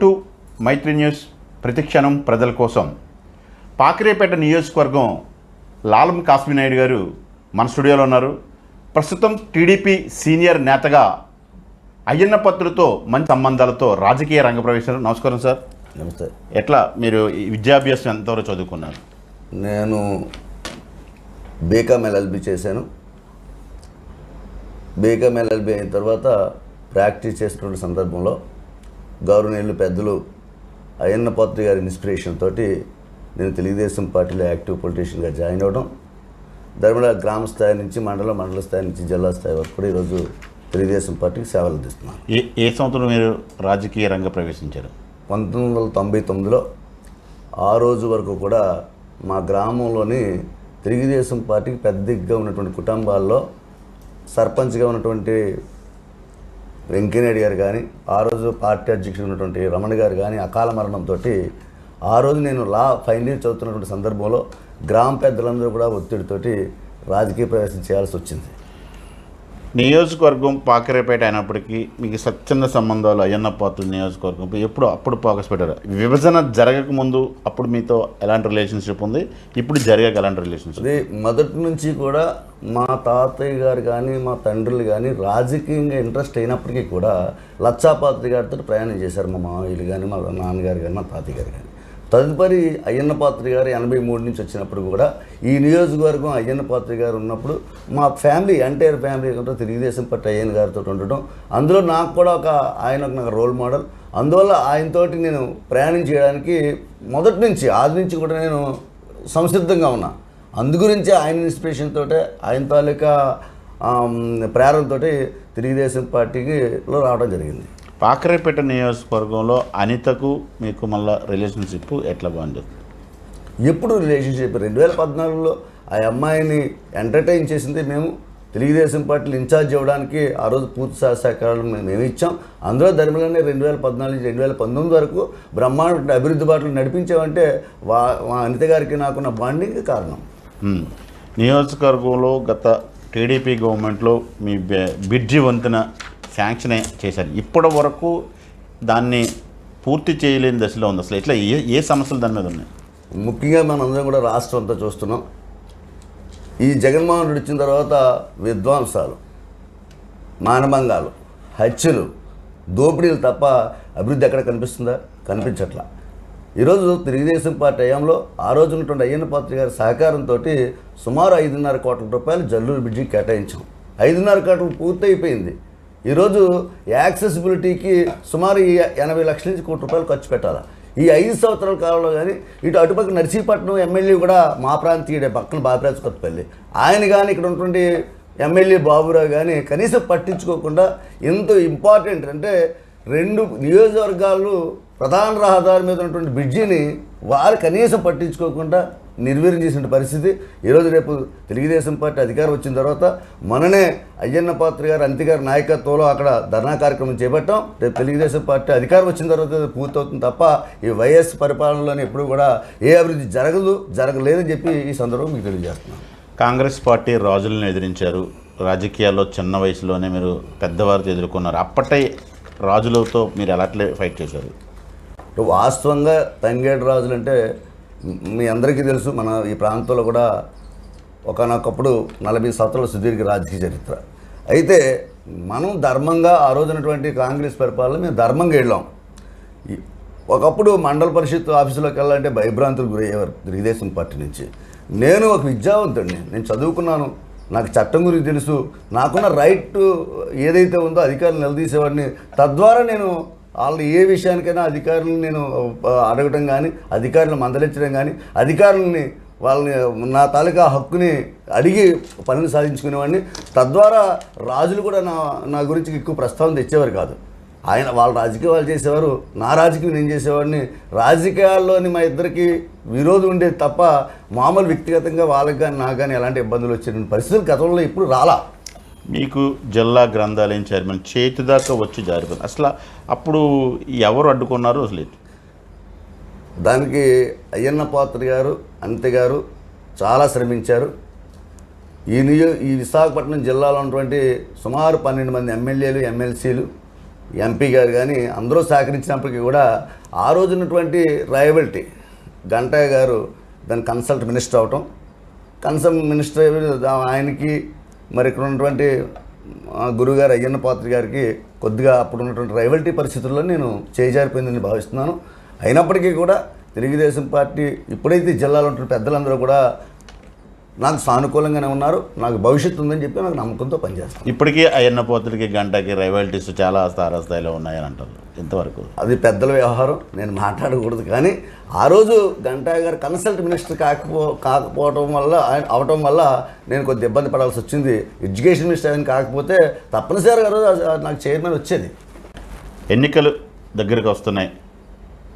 To Mythri news, ప్రతిక్షణం ప్రజల కోసం. పాకిరేపేట నియోజకవర్గం లాలం కాస్మినాయుడు గారు మన స్టూడియోలో ఉన్నారు. ప్రస్తుతం టీడీపీ సీనియర్ నేతగా అయ్యన్న పాత్రుడితో మంచి సంబంధాలతో రాజకీయ రంగ ప్రవేశం. నమస్కారం సార్. నమస్తే. ఎట్లా మీరు విద్యాభ్యాసం ఎంతవరకు చదువుకున్నారు? నేను బీకామ్ ఎల్ఎల్బి చేశాను. బీకామ్ ఎల్ఎల్బి అయిన తర్వాత ప్రాక్టీస్ చేస్తున్న సందర్భంలో గౌరవనీయులు పెద్దలు అయ్యన్న పాత్రుడు గారి ఇన్స్పిరేషన్ తోటి నేను తెలుగుదేశం పార్టీలో యాక్టివ్ పొలిటీషియన్గా జాయిన్ అవ్వడం, ధర్మడ గ్రామ స్థాయి నుంచి మండల స్థాయి నుంచి జిల్లా స్థాయి వరకు కూడా ఈరోజు తెలుగుదేశం పార్టీకి సేవలు అందిస్తున్నాను. ఏ సంవత్సరం మీరు రాజకీయ రంగ ప్రవేశించారు? 1999లో. ఆ రోజు వరకు కూడా మా గ్రామంలోని తెలుగుదేశం పార్టీకి పెద్దగా ఉన్నటువంటి కుటుంబాల్లో సర్పంచ్గా ఉన్నటువంటి వెంకయ్యనాయుడు గారు కానీ, ఆ రోజు పార్టీ అధ్యక్షుడు ఉన్నటువంటి రమణ గారు కానీ అకాల మరణంతో ఆ రోజు నేను ఫైనల్ ఇయర్ చదువుతున్నటువంటి సందర్భంలో గ్రామ పెద్దలందరూ కూడా ఒత్తిడితోటి రాజకీయ ప్రవేశం చేయాల్సి వచ్చింది. నియోజకవర్గం పాకిరేపేట అయినప్పటికీ మీకు స్వచ్ఛంద సంబంధాలు అయ్యన్న పాత్రుడు నియోజకవర్గం అప్పుడు ఫోకస్ పెట్టారు. విభజన జరగకముందు అప్పుడు మీతో ఎలాంటి రిలేషన్షిప్ ఉంది, ఇప్పుడు జరిగాక ఎలాంటి రిలేషన్షిప్? అది మొదటి నుంచి కూడా మా తాతయ్య గారు కానీ మా తండ్రులు కానీ రాజకీయంగా ఇంట్రెస్ట్ అయినప్పటికీ కూడా లచ్చాపాత్రి గారితో ప్రయాణం చేశారు. మా మామయ్యలు కానీ మా నాన్నగారు కానీ మా తాతయ్య గారు కానీ. తదుపరి అయ్యన్న పాత్రుడు గారు 83 నుంచి వచ్చినప్పుడు కూడా ఈ నియోజకవర్గం అయ్యన్న పాత్రుడు గారు ఉన్నప్పుడు మా family entire family Telugu Desam party Ayyanna గారితో ఉండటం, అందులో నాకు కూడా నాకు రోల్ మోడల్. అందువల్ల ఆయనతోటి నేను ప్రయాణం చేయడానికి మొదటి నుంచి ఆది నుంచి కూడా నేను సంసిద్ధంగా ఉన్నా. అందుగురించి ఆయన ఇన్స్పిరేషన్ తోటే ఆయన తాలూకా ప్రేరణతో తెలుగుదేశం పార్టీలో రావడం జరిగింది. పాకిరేపేట నియోజకవర్గంలో అనితకు మీకు మళ్ళీ రిలేషన్షిప్ ఎట్లా బాగుంది? ఎప్పుడు రిలేషన్షిప్ 2014లో ఆ అమ్మాయిని ఎంటర్టైన్ చేసింది మేము. తెలుగుదేశం పార్టీలు ఇన్ఛార్జ్ ఇవ్వడానికి ఆ రోజు పూర్తి సహకారాలు మేము ఇచ్చాం. అందులో ధర్మగానే 2014 నుంచి 2019 వరకు బ్రహ్మాండ అభివృద్ధి బాటలు నడిపించామంటే అనిత గారికి నాకున్న బాండింగ్ కారణం. నియోజకవర్గంలో గత టీడీపీ గవర్నమెంట్లో మీ బ్రిడ్జి వంతెన శాంక్షన్ చేశారు. ఇప్పటి వరకు దాన్ని పూర్తి చేయలేని దశలో ఉంది. అసలు ఇట్లా ఏ సమస్యలు దాని మీద ఉన్నాయి? ముఖ్యంగా మనందరం కూడా రాష్ట్రం అంతా చూస్తున్నాం. ఈ జగన్మోహన్ రెడ్డి వచ్చిన తర్వాత విధ్వంసాలు, మానభంగాలు, హత్యలు, దోపిడీలు తప్ప అభివృద్ధి ఎక్కడ కనిపిస్తుందా? కనిపించట్లా. ఈరోజు తెలుగుదేశం పార్టీ హయాంలో ఆ రోజు ఉన్నటువంటి అయ్యన్న పాత్రుడు గారి సహకారంతో సుమారు 5.5 కోట్ల రూపాయలు జల్లూరు బ్రిడ్జికి కేటాయించాం. 5.5 కోట్లు పూర్తయిపోయింది. ఈరోజు యాక్సెసిబిలిటీకి సుమారు 80 లక్షల నుంచి కోటి రూపాయలు ఖర్చు పెట్టాలి. ఈ 5 సంవత్సరాల కాలంలో కానీ అటుపక్క నర్సీపట్నం ఎమ్మెల్యే కూడా మా ప్రాంతీయుడే, పక్కన బాపిరాజు కొత్తపల్లి, ఆయన కానీ ఇక్కడ ఉన్నటువంటి ఎమ్మెల్యే బాబురావు కానీ కనీసం పట్టించుకోకుండా ఎంతో ఇంపార్టెంట్ అంటే 2 నియోజకవర్గాలు ప్రధాన రహదారి మీద ఉన్నటువంటి బ్రిడ్జిని వారు కనీసం పట్టించుకోకుండా నిర్వీర్యం చేసిన పరిస్థితి. ఈరోజు రేపు తెలుగుదేశం పార్టీ అధికారం వచ్చిన తర్వాత మననే అయ్యన్న పాత్రుడు గారు అంతి గారి నాయకత్వంలో అక్కడ ధర్నా కార్యక్రమం చేపట్టాం. రేపు తెలుగుదేశం పార్టీ అధికారం వచ్చిన తర్వాత పూర్తవుతుంది తప్ప ఈ వైఎస్ పరిపాలనలోనే ఎప్పుడు కూడా ఏ అభివృద్ధి జరగలేదని చెప్పి ఈ సందర్భంగా మీకు తెలియజేస్తున్నాను. కాంగ్రెస్ పార్టీ రాజులను ఎదిరించారు. రాజకీయాల్లో చిన్న వయసులోనే మీరు పెద్దవారితో ఎదుర్కొన్నారు. అప్పటి రాజులతో మీరు ఎలాంటి ఫైట్ చేశారు? వాస్తవంగా తంగేడు రాజులు అంటే మీ అందరికీ తెలుసు. మన ఈ ప్రాంతంలో కూడా ఒకనొకప్పుడు 40 సంవత్సరాల సుదీర్ఘ రాజకీయ చరిత్ర. అయితే మనం ధర్మంగా ఆ రోజునటువంటి కాంగ్రెస్ పరిపాలన మేము ధర్మంగా వెళ్ళాం. ఒకప్పుడు మండల పరిషత్ ఆఫీసులోకి వెళ్ళాలంటే భయభ్రాంతులు గురయ్యేవారు తెలుగుదేశం పార్టీ నుంచి. నేను ఒక విద్యావంతుడిని, నేను చదువుకున్నాను, నాకు చట్టం గురించి తెలుసు, నాకున్న రైట్ ఏదైతే ఉందో అధికారులు నిలదీసేవాడిని. తద్వారా నేను వాళ్ళు ఏ విషయానికైనా అధికారులను నేను అడగటం కానీ, అధికారులను మందలించడం కానీ, అధికారులని వాళ్ళని నా తాలూకా హక్కుని అడిగి పనిని సాధించుకునేవాడిని. తద్వారా రాజులు కూడా నా గురించి ఎక్కువ ప్రస్తావన తెచ్చేవారు కాదు. వాళ్ళ రాజకీయాలు చేసేవారు, నా రాజకీయం నేను చేసేవాడిని. రాజకీయాల్లోని మా ఇద్దరికి విరోధం ఉండేది తప్ప మామూలు వ్యక్తిగతంగా వాళ్ళకి కానీ నాకు కానీ ఎలాంటి ఇబ్బందులు వచ్చే పరిస్థితులు గతంలో ఇప్పుడు రాలా. మీకు జిల్లా గ్రంథాలయం చైర్మన్ చేతి దాకా వచ్చి జారిపోయింది. అసలు అప్పుడు ఎవరు అడ్డుకున్నారు? అసలు దానికి అయ్యన్న పాత్రుడు గారు, అంతి గారు చాలా శ్రమించారు. ఈ విశాఖపట్నం జిల్లాలో ఉన్నటువంటి సుమారు 12 మంది ఎమ్మెల్యేలు, ఎమ్మెల్సీలు, ఎంపీ గారు కానీ అందరూ సహకరించినప్పటికీ కూడా ఆ రోజు ఉన్నటువంటి రైవల్టీ గంటయ్య గారు దాని కన్సల్ట్ మినిస్టర్ అవటం, కన్సల్ట్ మినిస్టర్ ఆయనకి మరి ఇక్కడ ఉన్నటువంటి గురుగారు అయ్యన్న పాత్ర గారికి కొద్దిగా అప్పుడు ఉన్నటువంటి రైవల్టీ పరిస్థితుల్లో నేను చేజారిపోయిందని భావిస్తున్నాను. అయినప్పటికీ కూడా తెలుగుదేశం పార్టీ ఇప్పుడైతే జిల్లాలో ఉంటున్న పెద్దలందరూ కూడా నాకు సానుకూలంగానే ఉన్నారు, నాకు భవిష్యత్తు ఉందని చెప్పి నాకు నమ్మకంతో పనిచేస్తాను. ఇప్పటికీ అయ్యన్న పోతులకి గంటకి రైవాలిటీస్ చాలా తారాస్థాయిలో ఉన్నాయని అంటారు. ఇంతవరకు అది పెద్దల వ్యవహారం, నేను మాట్లాడకూడదు. కానీ ఆ రోజు గంటయ్య గారు కన్సల్ట్ మినిస్టర్ కాకపోవడం వల్ల అవటం వల్ల నేను కొద్ది ఇబ్బంది పడాల్సి వచ్చింది. ఎడ్యుకేషన్ మినిస్టర్ ఆయన కాకపోతే తప్పనిసరిగా నాకు చైర్మన్ వచ్చేది. ఎన్నికలు దగ్గరికి వస్తున్నాయి,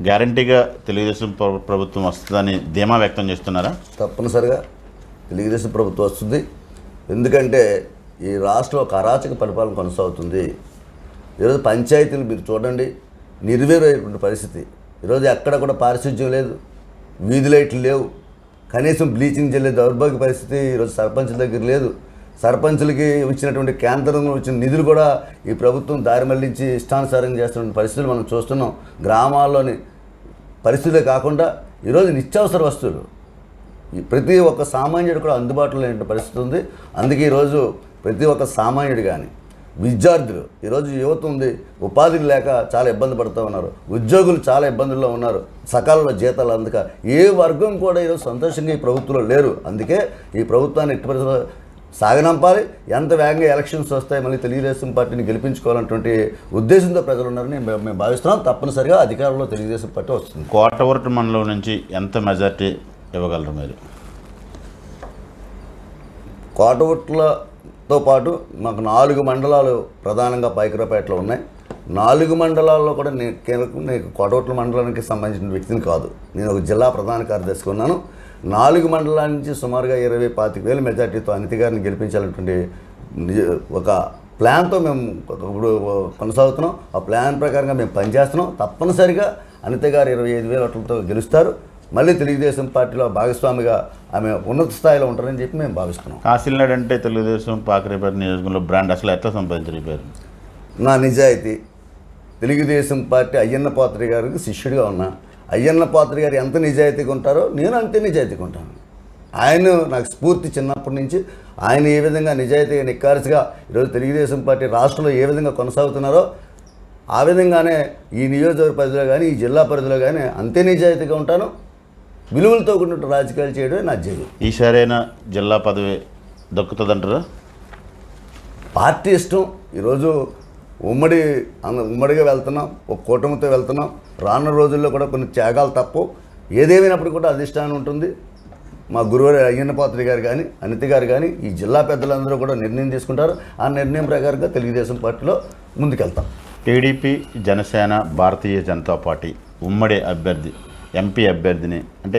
గ్యారంటీగా తెలుగుదేశం ప్రభుత్వం వస్తుందని ధీమా వ్యక్తం చేస్తున్నారా? తప్పనిసరిగా తెలుగుదేశం ప్రభుత్వం వస్తుంది. ఎందుకంటే ఈ రాష్ట్రంలో ఒక అరాచక పరిపాలన కొనసాగుతుంది. ఈరోజు పంచాయతీలు మీరు చూడండి, నిర్వీర్యమైనటువంటి పరిస్థితి. ఈరోజు ఎక్కడ కూడా పారిశుధ్యం లేదు, వీధి లైట్లు లేవు, కనీసం బ్లీచింగ్ జల్లే దౌర్భాగ్య పరిస్థితి ఈరోజు సర్పంచుల దగ్గర లేదు. సర్పంచులకి ఇచ్చినటువంటి కేంద్రంలో వచ్చిన నిధులు కూడా ఈ ప్రభుత్వం దారి మళ్లించి ఇష్టానుసారంగా చేస్తున్న పరిస్థితులు మనం చూస్తున్నాం. గ్రామాల్లోని పరిస్థితులే కాకుండా ఈరోజు నిత్యావసర వస్తువులు ప్రతి ఒక్క సామాన్యుడు కూడా అందుబాటులో లేని పరిస్థితి ఉంది. అందుకే ఈరోజు ప్రతి ఒక్క సామాన్యుడు కానీ విద్యార్థులు, ఈరోజు యువత ఉంది, ఉపాధి లేక చాలా ఇబ్బంది పడుతూ ఉన్నారు, ఉద్యోగులు చాలా ఇబ్బందుల్లో ఉన్నారు, సకాలంలో జీతాలు అందక ఏ వర్గం కూడా ఈరోజు సంతోషంగా ఈ ప్రభుత్వంలో లేరు. అందుకే ఈ ప్రభుత్వాన్ని ఎట్టి పరిస్థితుల్లో సాగనంపాలి. ఎంత వేగంగా ఎలక్షన్స్ వస్తాయి, మళ్ళీ తెలుగుదేశం పార్టీని గెలిపించుకోవాలన్నటువంటి ఉద్దేశంతో ప్రజలు ఉన్నారని మేము భావిస్తున్నాం. తప్పనిసరిగా అధికారంలో తెలుగుదేశం పార్టీ వస్తుంది. కోటవరటు మండలం నుంచి ఎంత మెజార్టీ ఇవ్వగలరు మీరు? కోటవట్లతో పాటు మాకు 4 మండలాలు ప్రధానంగా పైకరాపేటలో ఉన్నాయి. 4 మండలాల్లో కూడా నేను కోటవట్ల మండలానికి సంబంధించిన వ్యక్తిని కాదు, నేను ఒక జిల్లా ప్రధాన కార్యదర్శిగా ఉన్నాను. 4 మండలాల నుంచి సుమారుగా 20-25 మెజార్టీతో అనిత గారిని గెలిపించాలన్నటువంటి ఒక ప్లాన్తో మేము ఇప్పుడు కొనసాగుతున్నాం. ఆ ప్లాన్ ప్రకారంగా మేము పనిచేస్తున్నాం. తప్పనిసరిగా అనిత గారు 25,000 ఓట్లతో గెలుస్తారు. మళ్ళీ తెలుగుదేశం పార్టీలో భాగస్వామిగా ఆమె ఉన్నత స్థాయిలో ఉంటారని చెప్పి మేము భావిస్తున్నాం. కాశీనాడు అంటే తెలుగుదేశం పాకరేపేట నియోజకవర్గంలో బ్రాండ్ అసలు ఎట్లా సంపాదించారు? నా నిజాయితీ, తెలుగుదేశం పార్టీ అయ్యన్న పాత్రి గారికి శిష్యుడిగా ఉన్నా. అయ్యన్న పాత్రి గారు ఎంత నిజాయితీగా ఉంటారో నేను అంతే నిజాయితీగా ఉంటాను. ఆయన నాకు స్ఫూర్తి చిన్నప్పటి నుంచి. ఆయన ఏ విధంగా నిజాయితీగా నిక్కార్సిగా ఈరోజు తెలుగుదేశం పార్టీ రాష్ట్రంలో ఏ విధంగా కొనసాగుతున్నారో ఆ విధంగానే ఈ నియోజకవర్గ పరిధిలో కానీ ఈ జిల్లా పరిధిలో కానీ అంతే నిజాయితీగా ఉంటాను. విలువలతో కూడిన రాజకీయాలు చేయడమే నా జైలు. ఈసారైనా జిల్లా పదవి దక్కుతుందంటారా? పార్టీ ఇష్టం. ఈరోజు ఉమ్మడిగా వెళ్తున్నాం, ఒక కూటమితో వెళ్తున్నాం. రానున్న రోజుల్లో కూడా కొన్ని త్యాగాలు తప్పవు. ఏదేమైనప్పుడు కూడా అధిష్టానం ఉంటుంది. మా గురువారు అయ్యన్న పాత్రి గారు కానీ అనిత గారు కానీ ఈ జిల్లా పెద్దలందరూ కూడా నిర్ణయం తీసుకుంటారు. ఆ నిర్ణయం ప్రకారంగా తెలుగుదేశం పార్టీలో ముందుకెళ్తాం. టీడీపీ, జనసేన, భారతీయ జనతా పార్టీ ఉమ్మడి అభ్యర్థి ఎంపీ అభ్యర్థిని అంటే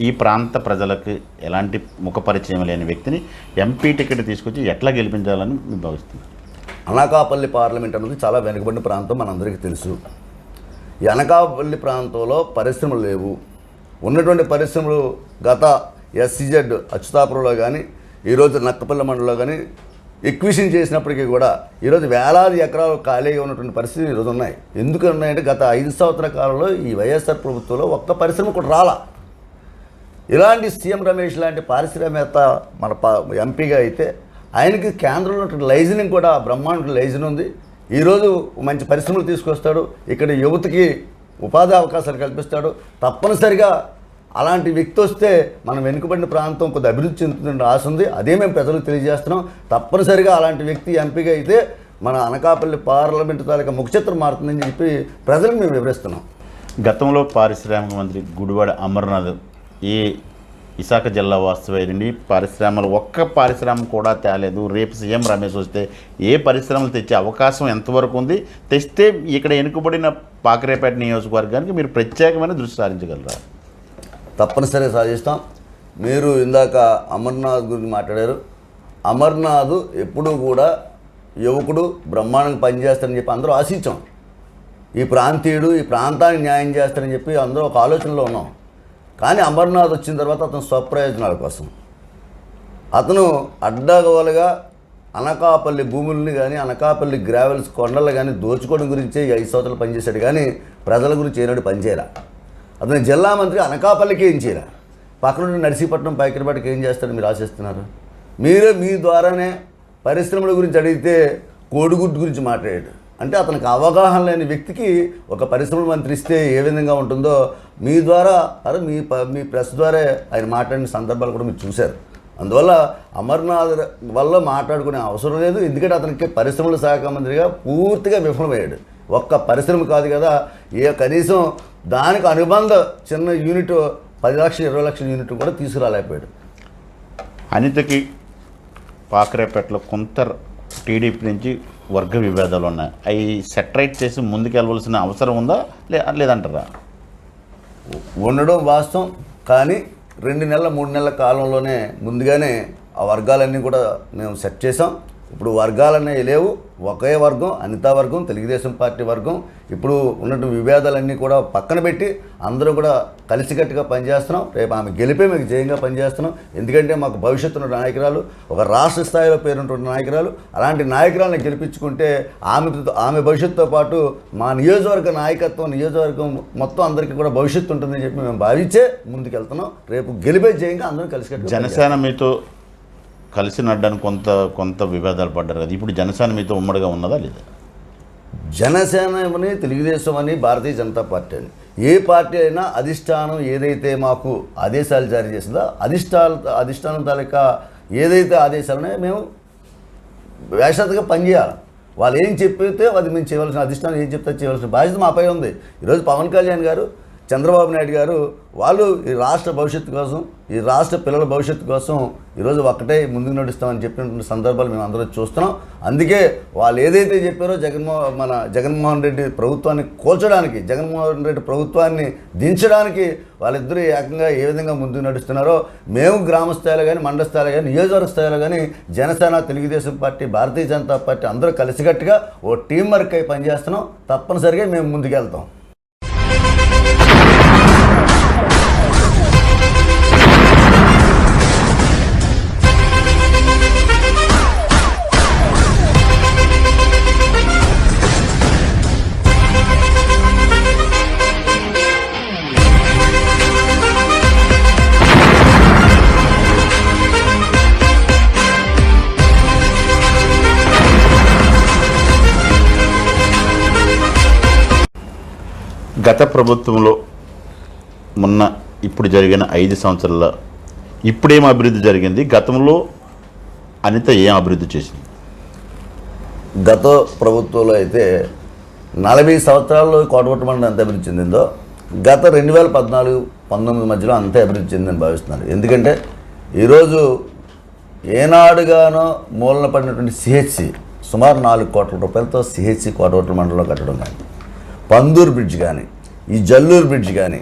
ఈ ప్రాంత ప్రజలకు ఎలాంటి ముఖపరిచయం లేని వ్యక్తిని ఎంపీ టికెట్ తీసుకొచ్చి ఎట్లా గెలిపించాలని మేము భావిస్తున్నాం. అనకాపల్లి పార్లమెంట్ అనేది చాలా వెనుకబడిన ప్రాంతం మనందరికీ తెలుసు. ఈ అనకాపల్లి ప్రాంతంలో పరిశ్రమలు లేవు. ఉన్నటువంటి పరిశ్రమలు గత ఎస్సీజెడ్ అచ్యుతాపురంలో కానీ ఈరోజు నక్కపల్లి మండలంలో కానీ ఎక్విషన్ చేసినప్పటికీ కూడా ఈరోజు వేలాది ఎకరాలు ఖాళీగా ఉన్నటువంటి పరిస్థితులు ఈరోజు ఉన్నాయి. ఎందుకు ఉన్నాయంటే గత 5 సంవత్సరాల కాలంలో ఈ వైఎస్ఆర్ ప్రభుత్వంలో ఒక్క పరిశ్రమ కూడా రాలా. ఇలాంటి సీఎం రమేష్ లాంటి పారిశ్రామికవేత్త మన ఎంపీగా అయితే ఆయనకి కేంద్రంలో ఉన్నటువంటి లైజనింగ్ కూడా బ్రహ్మాండ లైజన్ ఉంది. ఈరోజు మంచి పరిశ్రమలు తీసుకొస్తాడు, ఇక్కడ యువతకి ఉపాధి అవకాశాలు కల్పిస్తాడు. తప్పనిసరిగా అలాంటి వ్యక్తి వస్తే మనం వెనుకబడిన ప్రాంతం కొద్ది అభివృద్ధి చెందుతుందని ఆశ ఉంది. అదే మేము ప్రజలకు తెలియజేస్తున్నాం. తప్పనిసరిగా అలాంటి వ్యక్తి ఎంపీగా అయితే మన అనకాపల్లి పార్లమెంటు తాలూకా ముఖచిత్రం మారుతుందని చెప్పి ప్రజలకు మేము వివరిస్తున్నాం. గతంలో పారిశ్రామిక మంత్రి గుడివాడ అమర్నాథ్ ఈ విశాఖ జిల్లా వాస్తవ్యండి పరిశ్రమలు ఒక్క పరిశ్రమ కూడా తేలేదు. రేపు సీఎం రమేష్ వస్తే ఏ పరిశ్రమలు తెచ్చే అవకాశం ఎంతవరకు ఉంది? తెస్తే ఇక్కడ వెనుకబడిన పాకరేపేట నియోజకవర్గానికి మీరు ప్రత్యేకమైన దృష్టి సారించగలరా? తప్పనిసరిగా సాధిస్తాం. మీరు ఇందాక అమర్నాథ్ గురించి మాట్లాడారు. అమర్నాథ్ ఎప్పుడూ కూడా యువకుడు బ్రహ్మాండంగా పనిచేస్తారని చెప్పి అందరూ ఆశించాం. ఈ ప్రాంతీయుడు ఈ ప్రాంతానికి న్యాయం చేస్తారని చెప్పి అందరూ ఒక ఆలోచనలో ఉన్నాం. కానీ అమర్నాథ్ వచ్చిన తర్వాత అతను స్వప్రయోజనాల కోసం అతను అడ్డగోలుగా అనకాపల్లి భూముల్ని కానీ అనకాపల్లి గ్రావెల్స్ కొండలు కానీ దోచుకోవడం గురించే ఈ 5 సంవత్సరాలు పనిచేశాడు కానీ ప్రజల గురించి ఏనాడు పనిచేయరా. అతను జిల్లా మంత్రి అనకాపల్లికి ఏం చేయరా, పక్కన నర్సీపట్నం పైకిరపాటికి ఏం చేస్తారని మీరు ఆశిస్తున్నారు? మీరే మీ ద్వారానే పరిశ్రమల గురించి అడిగితే కోడిగుడ్డు గురించి మాట్లాడాడు. అంటే అతనికి అవగాహన లేని వ్యక్తికి ఒక పరిశ్రమల మంత్రి ఇస్తే ఏ విధంగా ఉంటుందో మీ ద్వారా మీ ప్రెస్ ద్వారా ఆయన మాట్లాడిన సందర్భాలు కూడా మీరు చూశారు. అందువల్ల అమర్నాథ్ వల్ల మాట్లాడుకునే అవసరం లేదు. ఎందుకంటే అతనికి పరిశ్రమల శాఖ మంత్రిగా పూర్తిగా విఫలమయ్యాడు. ఒక్క పరిశ్రమ కాదు కదా, కనీసం దానికి అనుబంధ చిన్న యూనిట్ 10 లక్షలు 20 లక్షల యూనిట్ కూడా తీసుకురాలేకపోయాడు. అనితకి పాకరేపేటలో కొంత టీడీపీ నుంచి వర్గ విభేదాలు ఉన్నాయి. అవి సెటరైట్ చేసి ముందుకెళ్ళవలసిన అవసరం ఉందా లేదంటారా? ఉండడం వాస్తవం, కానీ 2 నెలల 3 నెలల కాలంలోనే ముందుగానే ఆ వర్గాలన్నీ కూడా మేము సెట్ చేసాం. ఇప్పుడు వర్గాలన్నీ లేవు, ఒకే వర్గం, అనితా వర్గం, తెలుగుదేశం పార్టీ వర్గం. ఇప్పుడు ఉన్నటువంటి విభేదాలన్నీ కూడా పక్కన పెట్టి అందరూ కూడా కలిసికట్టుగా పనిచేస్తున్నాం. రేపు ఆమె గెలిపే మీకు జయంగా పనిచేస్తున్నాం. ఎందుకంటే మాకు భవిష్యత్తున్న నాయకురాలు, ఒక రాష్ట్ర స్థాయిలో పేరున్నటువంటి నాయకురాలు. అలాంటి నాయకురాలను గెలిపించుకుంటే ఆమె భవిష్యత్తుతో పాటు మా నియోజకవర్గ నాయకత్వం, నియోజకవర్గం మొత్తం అందరికీ కూడా భవిష్యత్తు ఉంటుందని చెప్పి మేము భావించే ముందుకెళ్తున్నాం. రేపు గెలిపే జయంగా అందరం కలిసికట్టుగా. జనసేన మీతో కలిసి నడ్డానికి కొంత విభేదాలు పడ్డారు కదా, ఇప్పుడు జనసేన మీతో ఉమ్మడిగా ఉన్నదా లేదా? జనసేన అని, తెలుగుదేశం అని, భారతీయ జనతా పార్టీ అని, ఏ పార్టీ అయినా అధిష్టానం ఏదైతే మాకు ఆదేశాలు జారీ చేసిందో అధిష్టానం తాలూకా ఏదైతే ఆదేశాలనే మేము వేషాతగా పనిచేయాలి. వాళ్ళు ఏం చెప్పితే అది మేము చేయవలసిన, అధిష్టానం ఏం చెప్తే చేయవలసిన బాధ్యత మాపై ఉంది. ఈరోజు పవన్ కళ్యాణ్ గారు, చంద్రబాబు నాయుడు గారు వాళ్ళు ఈ రాష్ట్ర భవిష్యత్తు కోసం, ఈ రాష్ట్ర పిల్లల భవిష్యత్తు కోసం ఈరోజు ఒక్కటే ముందుకు నడుస్తామని చెప్పినటువంటి సందర్భాలు మేము అందరూ చూస్తున్నాం. అందుకే వాళ్ళు ఏదైతే చెప్పారో జగన్మోహన్ రెడ్డి ప్రభుత్వాన్ని కూల్చడానికి, జగన్మోహన్ రెడ్డి ప్రభుత్వాన్ని దించడానికి వాళ్ళిద్దరూ ఏకంగా ఏ విధంగా ముందుకు నడుస్తున్నారో మేము గ్రామ స్థాయిలో కానీ, మండల స్థాయిలో కానీ, నియోజకవర్గ స్థాయిలో కానీ జనసేన, తెలుగుదేశం పార్టీ, భారతీయ జనతా పార్టీ అందరూ కలిసికట్టుగా ఓ టీం వర్క్ అయి పనిచేస్తున్నాం. తప్పనిసరిగా మేము ముందుకెళ్తాం. గత ప్రభుత్వంలో ఇప్పుడు జరిగిన 5 సంవత్సరాల ఇప్పుడేం అభివృద్ధి జరిగింది, గతంలో అనిత ఏం అభివృద్ధి చేసింది? గత ప్రభుత్వంలో అయితే 40 సంవత్సరాల్లో కోటగుట్ట మండలం ఎంత అభివృద్ధి చెందిందో గత 2014-19 మధ్యలో అంతే అభివృద్ధి చెందిందని భావిస్తున్నారు. ఎందుకంటే ఈరోజు ఏనాడుగానో మూలన పడినటువంటి సిహెచ్సి సుమారు 4 కోట్ల రూపాయలతో సిహెచ్సి కోటగుట్ట మండలంలో కట్టడం కానీ, పందూరు బ్రిడ్జ్ కానీ, ఈ జల్లూరు బ్రిడ్జ్ కానీ,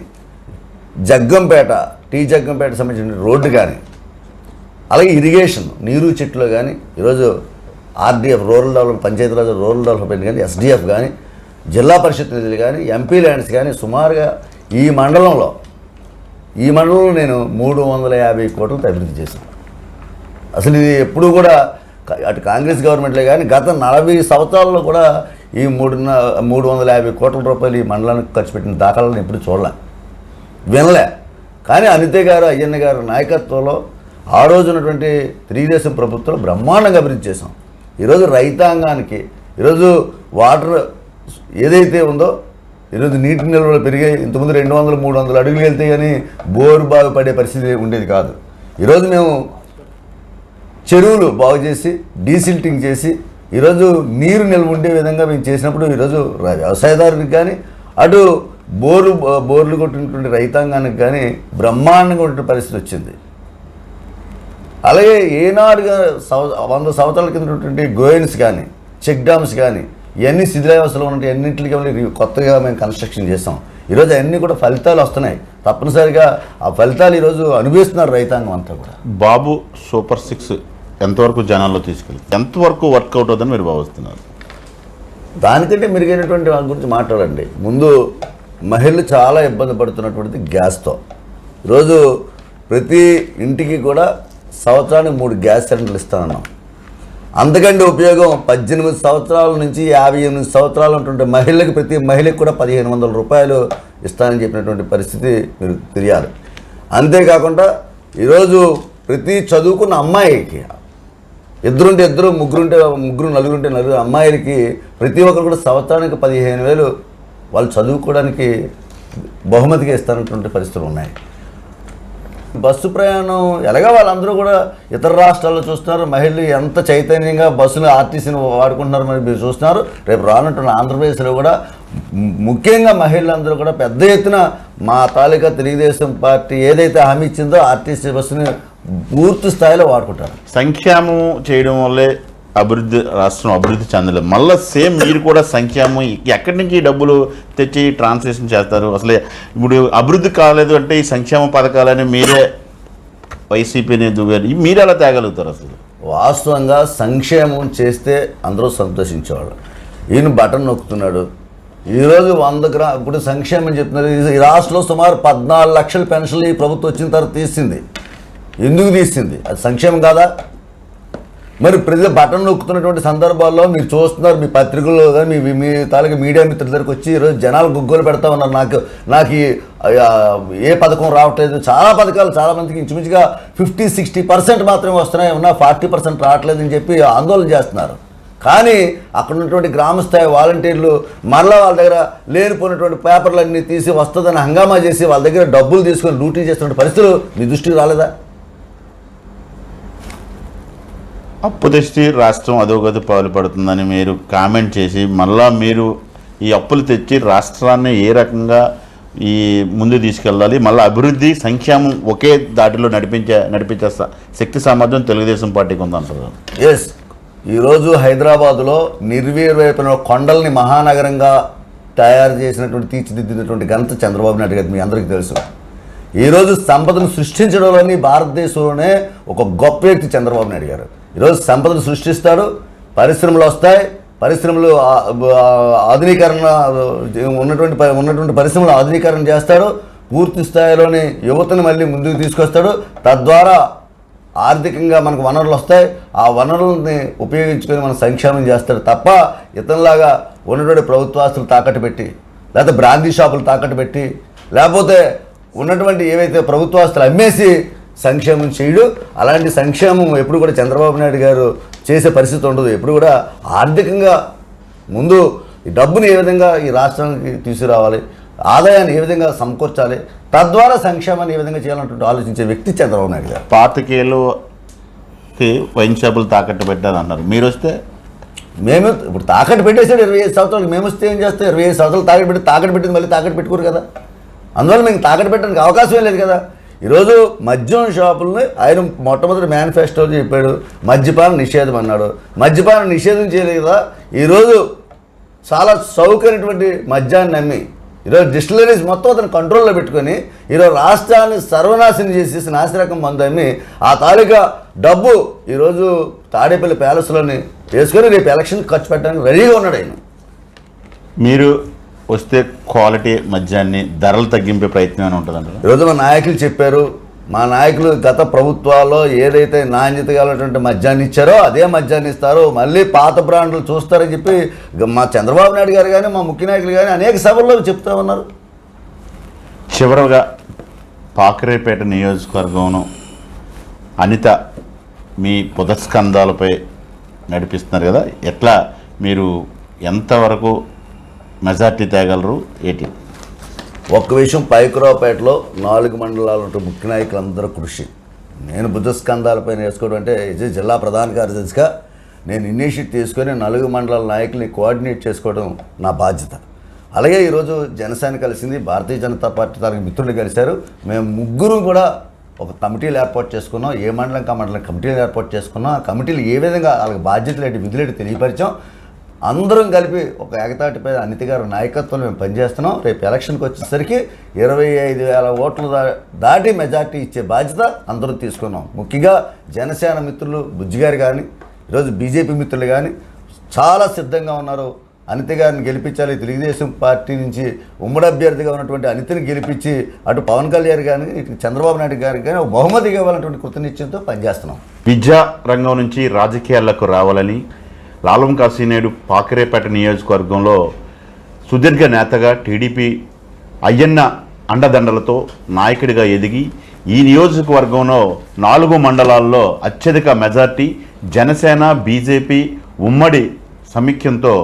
జగ్గంపేట సంబంధించిన రోడ్డు కానీ, అలాగే ఇరిగేషన్ నీరు చెట్లు కానీ, ఈరోజు RDF rural development, Panchayati Raj rural development కానీ, ఎస్డిఎఫ్ కానీ, జిల్లా పరిషత్ నిధులు కానీ, ఎంపీ ల్యాండ్స్ కానీ సుమారుగా ఈ మండలంలో నేను 350 కోట్లతో అభివృద్ధి చేశాను. అసలు ఇది ఎప్పుడు కూడా అటు కాంగ్రెస్ గవర్నమెంట్లే కానీ గత 40 సంవత్సరాల్లో కూడా ఈ 350 కోట్ల రూపాయలు ఈ మండలానికి ఖర్చు పెట్టిన దాఖలాలను ఎప్పుడు చూడలే, వినలే. కానీ అనిత గారు, అయ్యన్న గారు నాయకత్వంలో ఆ రోజు ఉన్నటువంటి తెలుగుదేశం ప్రభుత్వంలో బ్రహ్మాండంగా అభివృద్ధి చేసాం. ఈరోజు రైతాంగానికి ఈరోజు వాటర్ ఏదైతే ఉందో ఈరోజు నీటి నిల్వలు పెరిగాయి. ఇంతకుముందు 200-300 అడుగులు వెళ్తే కానీ బోరు బాగు పడే పరిస్థితి ఉండేది కాదు. ఈరోజు మేము చెరువులు బాగు చేసి డీసిల్టింగ్ చేసి ఈరోజు నీరు నిల్వ ఉండే విధంగా మేము చేసినప్పుడు ఈరోజు వ్యవసాయదారునికి కానీ, అటు బోర్లు కొట్టినటువంటి రైతాంగానికి కానీ బ్రహ్మాండంగా ఉండే పరిస్థితి వచ్చింది. అలాగే ఏనాడుగా 100 సంవత్సరాల కింద ఉన్నటువంటి గోయన్స్ కానీ, చెక్ డ్యామ్స్ కానీ ఇవన్నీ శిథిలావస్థలో ఉన్నట్టు అన్నింటికి కొత్తగా మేము కన్స్ట్రక్షన్ చేస్తాం. ఈరోజు అన్నీ కూడా ఫలితాలు వస్తున్నాయి. తప్పనిసరిగా ఆ ఫలితాలు ఈరోజు అనుభవిస్తున్నారు రైతాంగం అంతా కూడా. బాబు సూపర్ 6 ఎంతవరకు జనాల్లో తీసుకెళ్ళి ఎంతవరకు వర్కౌట్ అవుతుందని మీరు భావిస్తున్నారు? దానికంటే మెరుగైనటువంటి వాటి గురించి మాట్లాడండి. ముందు మహిళలు చాలా ఇబ్బంది పడుతున్నటువంటిది గ్యాస్తో. ఈరోజు ప్రతి ఇంటికి కూడా సంవత్సరానికి 3 గ్యాస్ సిలిండర్లు ఇస్తానన్నాం. అంతకంటే ఉపయోగం 18 సంవత్సరాల నుంచి 58 సంవత్సరాలు ఉంటుంటే మహిళలకు ప్రతి మహిళకు కూడా 1500 రూపాయలు ఇస్తానని చెప్పినటువంటి పరిస్థితి మీరు తెలియాలి. అంతేకాకుండా ఈరోజు ప్రతి చదువుకున్న అమ్మాయికి ఇద్దరుంటే ఇద్దరు, ముగ్గురు, నలుగురుంటే నలుగురు అమ్మాయిలకి ప్రతి ఒక్కరు కూడా సంవత్సరానికి 15,000 వాళ్ళు చదువుకోవడానికి బహుమతిగా ఇస్తానటువంటి పరిస్థితులు ఉన్నాయి. బస్సు ప్రయాణం ఎలాగా వాళ్ళందరూ కూడా ఇతర రాష్ట్రాల్లో చూస్తున్నారు. మహిళలు ఎంత చైతన్యంగా బస్సులు ఆర్టీసీని వాడుకుంటున్నారు మరి మీరు చూస్తున్నారు. రేపు రానుంటున్న ఆంధ్రప్రదేశ్లో కూడా ముఖ్యంగా మహిళలందరూ కూడా పెద్ద ఎత్తున మా తాలూకా తెలుగుదేశం పార్టీ ఏదైతే హామీ ఇచ్చిందో ఆర్టీసీ బస్సుని పూర్తి స్థాయిలో వాడుకుంటారు. సంక్షేమం చేయడం వల్లే రాష్ట్రం అభివృద్ధి చెందలేదు. మళ్ళీ సేమ్ మీరు కూడా సంక్షేమం ఎక్కడి నుంచి డబ్బులు తెచ్చి ట్రాన్స్లేషన్ చేస్తారు? అసలే ఇప్పుడు అభివృద్ధి కాలేదు అంటే ఈ సంక్షేమ పథకాలని మీరే వైసీపీని దువ్వారు, మీరు ఎలా తేగలుగుతారు? అసలు వాస్తవంగా సంక్షేమం చేస్తే అందరూ సంతోషించేవాడు. ఈయన బటన్ నొక్కుతున్నాడు. ఈరోజు 100 ఇప్పుడు సంక్షేమం చెప్తున్నారు. ఈ రాష్ట్రంలో సుమారు 14 లక్షల పెన్షన్లు ఈ ప్రభుత్వం వచ్చిన తర్వాత తీసింది. ఎందుకు తీసింది? అది సంక్షేమం కాదా? మరి ప్రజలు బటన్ నొక్కుతున్నటువంటి సందర్భాల్లో మీరు చూస్తున్నారు, మీ పత్రికల్లో కానీ మీ తాలూకా మీడియా మిత్రుల దగ్గరికి వచ్చి ఈరోజు జనాలు గుగ్గోలు పెడతా ఉన్నారు. నాకు ఏ పథకం రావట్లేదు. చాలా పథకాలు చాలామందికి ఇంచుమించుగా 50-60% మాత్రమే వస్తున్నాయి, ఉన్నా 40% రావట్లేదని చెప్పి ఆందోళన చేస్తున్నారు. కానీ అక్కడ ఉన్నటువంటి గ్రామస్థాయి వాలంటీర్లు మరలా వాళ్ళ దగ్గర లేనిపోయినటువంటి పేపర్లన్నీ తీసి వస్తుందని హంగామా చేసి వాళ్ళ దగ్గర డబ్బులు తీసుకొని డ్యూటీ చేస్తున్న పరిస్థితులు మీ దృష్టికి రాలేదా? అప్పు తెచ్చి రాష్ట్రం అధోగతి పాల్పడుతుందని మీరు కామెంట్ చేసి మళ్ళా మీరు ఈ అప్పులు తెచ్చి రాష్ట్రాన్ని ఏ రకంగా ఈ ముందు తీసుకెళ్ళాలి, మళ్ళీ అభివృద్ధి సంక్షేమం ఒకే దాటిలో నడిపించే శక్తి సామర్థ్యం తెలుగుదేశం పార్టీకి ఉందంటారు. ఎస్, ఈరోజు హైదరాబాదులో నిర్వీర్యమైన కొండల్ని మహానగరంగా తయారు చేసినటువంటి తీర్చిదిద్దినటువంటి ఘనత చంద్రబాబు నాయుడు గారు మీ అందరికీ తెలుసు. ఈరోజు సంపదను సృష్టించడంలోని భారతదేశంలోనే ఒక గొప్ప వ్యక్తి చంద్రబాబు నాయుడు గారు. ఈరోజు సంపదను సృష్టిస్తాడు, పరిశ్రమలు వస్తాయి, పరిశ్రమలు ఆధునీకరణ ఉన్నటువంటి పరిశ్రమలు ఆధునీకరణ చేస్తాడు, పూర్తి స్థాయిలోని యువతను మళ్ళీ ముందుకు తీసుకొస్తాడు. తద్వారా ఆర్థికంగా మనకు వనరులు వస్తాయి, ఆ వనరులని ఉపయోగించుకొని మనం సంక్షేమం చేస్తాడు తప్ప ఇతనిలాగా ఉన్నటువంటి ప్రభుత్వాస్తులు తాకట్టు పెట్టి, లేకపోతే బ్రాందీ షాపులు తాకట్టు పెట్టి, లేకపోతే ఉన్నటువంటి ఏవైతే ప్రభుత్వాస్తులు అమ్మేసి సంక్షేమం చేయడు. అలాంటి సంక్షేమం ఎప్పుడు కూడా చంద్రబాబు నాయుడు గారు చేసే పరిస్థితి ఉండదు. ఎప్పుడు కూడా ఆర్థికంగా ముందు ఈ డబ్బుని ఏ విధంగా ఈ రాష్ట్రానికి తీసుకురావాలి, ఆదాయాన్ని ఏ విధంగా సమకూర్చాలి, తద్వారా సంక్షేమాన్ని ఏ విధంగా చేయాలంటూ ఆలోచించే వ్యక్తి చంద్రబాబు నాయుడు గారు. పాతికేళ్ళకి వైన్ షాపులు తాకట్టు పెట్టారన్నారు, మీరు వస్తే మేము ఇప్పుడు తాకట్టు పెట్టేసాడు 25 సంవత్సరాలు. మేము వస్తే ఏం చేస్తాం? 25 సంవత్సరాలు తాకట్టు పెట్టింది మళ్ళీ తాకట్టు పెట్టుకోరు కదా. అందువల్ల మేము తాకట్టు పెట్టడానికి అవకాశమే లేదు కదా. ఈరోజు మద్యం షాపుల్ని ఆయన మొట్టమొదటి మేనిఫెస్టోలో చెప్పాడు, మద్యపాన నిషేధం అన్నాడు. మద్యపాన నిషేధం చేయలేదు కదా. ఈరోజు చాలా చౌకైనటువంటి మద్యాన్ని నమ్మి ఈరోజు డిస్టిలరీస్ మొత్తం అతను కంట్రోల్లో పెట్టుకొని ఈరోజు రాష్ట్రాన్ని సర్వనాశనం చేసేసి నాసిరకం మందు అమ్మి ఆ తాలూకా డబ్బు ఈరోజు తాడేపల్లి ప్యాలెస్లోని వేసుకొని రేపు ఎలక్షన్ ఖర్చు పెట్టడానికి రెడీగా ఉన్నాడు ఆయన. మీరు వస్తే క్వాలిటీ మద్యాన్ని ధరలు తగ్గింపే ప్రయత్నం ఉంటుందంట. ఈరోజు మా నాయకులు చెప్పారు, మా నాయకులు గత ప్రభుత్వాల్లో ఏదైతే నాణ్యత కలిగినటువంటి మద్యాన్ని ఇచ్చారో అదే మద్యాన్ని ఇస్తారు, మళ్ళీ పాత బ్రాండ్లు చూస్తారని చెప్పి మా చంద్రబాబు నాయుడు గారు కానీ మా ముఖ్య నాయకులు కానీ అనేక సభల్లో చెప్తా ఉన్నారు. చివరగా పాకరేపేట నియోజకవర్గంలో అనిత మీ పుదస్కంధాలపై నడిపిస్తున్నారు కదా, ఎట్లా మీరు ఎంతవరకు మెజార్టీ తేగలరు ఏంటి? ఒక్క విషయం, పైకురావుపేటలో 4 మండలాలు ఉంటే ముఖ్య నాయకులందరూ కృషి. నేను బుద్ధస్కంధాలపై నేర్చుకోవడం అంటే జిల్లా ప్రధాన కార్యదర్శిగా నేను ఇనిషియేటివ్ తీసుకొని 4 మండలాల నాయకుల్ని కోఆర్డినేట్ చేసుకోవడం నా బాధ్యత. అలాగే ఈరోజు జనసేన కలిసింది, భారతీయ జనతా పార్టీ తనకి మిత్రులు కలిశారు. మేము ముగ్గురు కూడా ఒక కమిటీలు ఏర్పాటు చేసుకున్నాం. ఏ మండలం మండలం కమిటీలు ఏర్పాటు చేసుకున్నాం. ఆ కమిటీలు ఏ విధంగా వాళ్ళకి బాధ్యతలు ఏంటి, విధులు ఏంటి తెలియపరిచాం. అందరం కలిపి ఒక ఏకతాటిపై అనిత గారి నాయకత్వంలో మేము పనిచేస్తున్నాం. రేపు ఎలక్షన్కి వచ్చేసరికి 25,000 ఓట్లు దాటి మెజార్టీ ఇచ్చే బాధ్యత అందరూ తీసుకున్నాం. ముఖ్యంగా జనసేన మిత్రులు బుజ్జిగారు కానీ ఈరోజు బీజేపీ మిత్రులు కానీ చాలా సిద్ధంగా ఉన్నారు. అనిత గారిని గెలిపించాలి, తెలుగుదేశం పార్టీ నుంచి ఉమ్మడి అభ్యర్థిగా ఉన్నటువంటి అనితని గెలిపించి అటు పవన్ కళ్యాణ్ గారిని ఇటు చంద్రబాబు నాయుడు గారికి కానీ ఒక బహుమతిగా ఇవ్వాలన్నటువంటి కృతనిశ్చయంతో పనిచేస్తున్నాం. విద్యా రంగం నుంచి రాజకీయాలకు రావాలని లాలం కాశీనాయుడు పాకిరేపేట నియోజకవర్గంలో సుదీర్ఘ నేతగా టీడీపీ అయ్యన్న అండదండలతో నాయకుడిగా ఎదిగి ఈ నియోజకవర్గంలో 4 మండలాల్లో అత్యధిక మెజార్టీ జనసేన బీజేపీ ఉమ్మడి సమైక్యంతో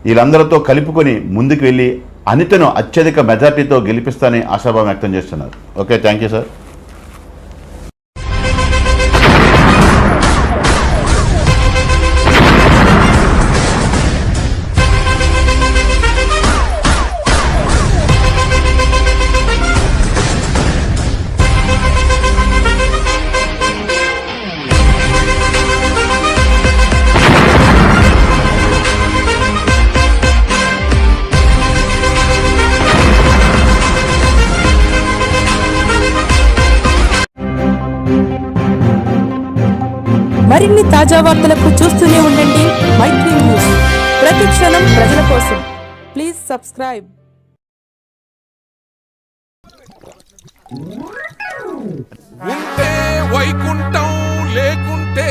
వీళ్ళందరితో కలుపుకొని ముందుకు వెళ్ళి అనితను అత్యధిక మెజార్టీతో గెలిపిస్తానని ఆశాభావం వ్యక్తం చేస్తున్నారు. Okay, thank you sir. మరిన్ని తాజా వార్తలకు చూస్తూనే ఉండండి మైత్రి న్యూస్. ప్రతి క్షణం ప్రజల కోసం. Please subscribe. ఉంటే వైకుంఠం లేకుంటే